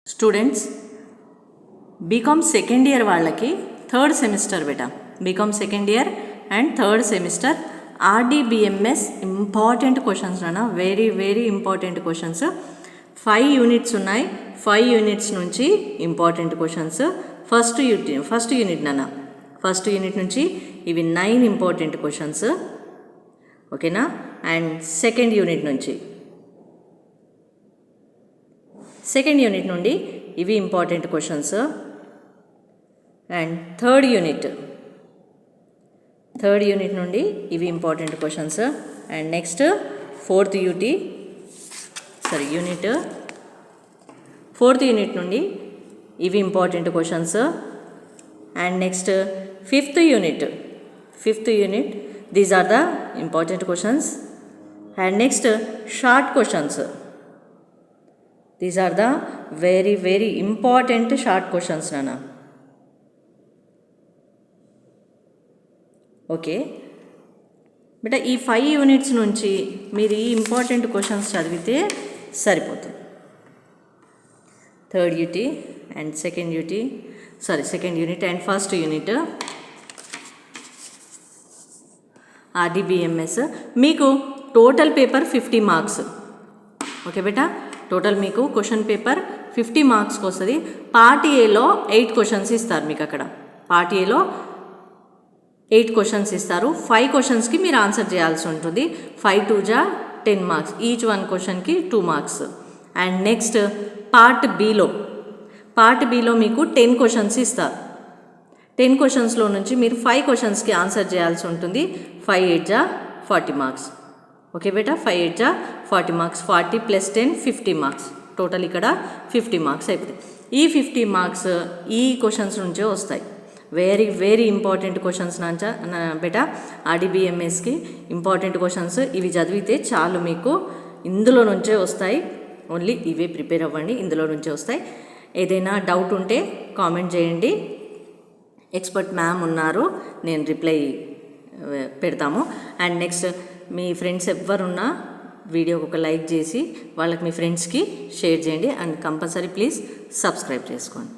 students BCom second year వాళ్ళకి third semester బేటా BCom second year and third semester RDBMS important questions నాన్న very very important questions 5 units ఉన్నాయి 5 units నుంచి important questions first unit నాన్న first unit నుంచి ఇవి 9 important questions ఓకేనా and second unit నుండి ఇవి important questions and third unit నుండి ఇవి important questions and next fourth unit నుండి ఇవి important questions and next fifth unit these are the important questions and next short questions these are the very very important short questions నాన్న okay but ఈ 5 units నుంచి మీరు ఈ important questions చదివితే సరిపోతుంది third unit and second unit and first unit RDBMS మీకు total paper 50 marks okay బేటా total మీకు question paper 50 మార్క్స్కి వస్తుంది పార్ట్ ఏలో 8 క్వశ్చన్స్ ఇస్తారు మీకు అక్కడ పార్ట్ ఏలో 8 క్వశ్చన్స్ ఇస్తారు 5 క్వశ్చన్స్కి మీరు ఆన్సర్ చేయాల్సి ఉంటుంది 5 2 జా 10 మార్క్స్ ఈచ్ 1 క్వశ్చన్కి 2 marks and next part below మీకు 10 క్వశ్చన్స్ ఇస్తారు 10 క్వశ్చన్స్లో నుంచి మీరు 5 క్వశ్చన్స్కి ఆన్సర్ చేయాల్సి ఉంటుంది 5 8 జా 40 మార్క్స్ ఓకే బేటా 5 8 జా 40 మార్క్స్ 40 ప్లస్ 10 50 మార్క్స్ టోటల్ ఇక్కడ 50 మార్క్స్ అయిపోతాయి ఈ 50 మార్క్స్ ఈ క్వశ్చన్స్ నుంచే వస్తాయి వెరీ వెరీ ఇంపార్టెంట్ క్వశ్చన్స్ బేటా ఆర్డీబీఎంఎస్కి ఇంపార్టెంట్ క్వశ్చన్స్ ఇవి చదివితే చాలు మీకు ఇందులో నుంచే వస్తాయి ఓన్లీ ఇవే ప్రిపేర్ అవ్వండి ఇందులో నుంచే వస్తాయి ఏదైనా డౌట్ ఉంటే కామెంట్ చేయండి ఎక్స్పర్ట్ మ్యామ్ ఉన్నారు నేను రిప్లై పెడతాము అండ్ నెక్స్ట్ మీ ఫ్రెండ్స్ ఎవరున్నా వీడియోకి ఒక లైక్ చేసి వాళ్ళకి మీ ఫ్రెండ్స్కి షేర్ చేయండి అండ్ కంపల్సరీ ప్లీజ్ సబ్స్క్రైబ్ చేసుకోండి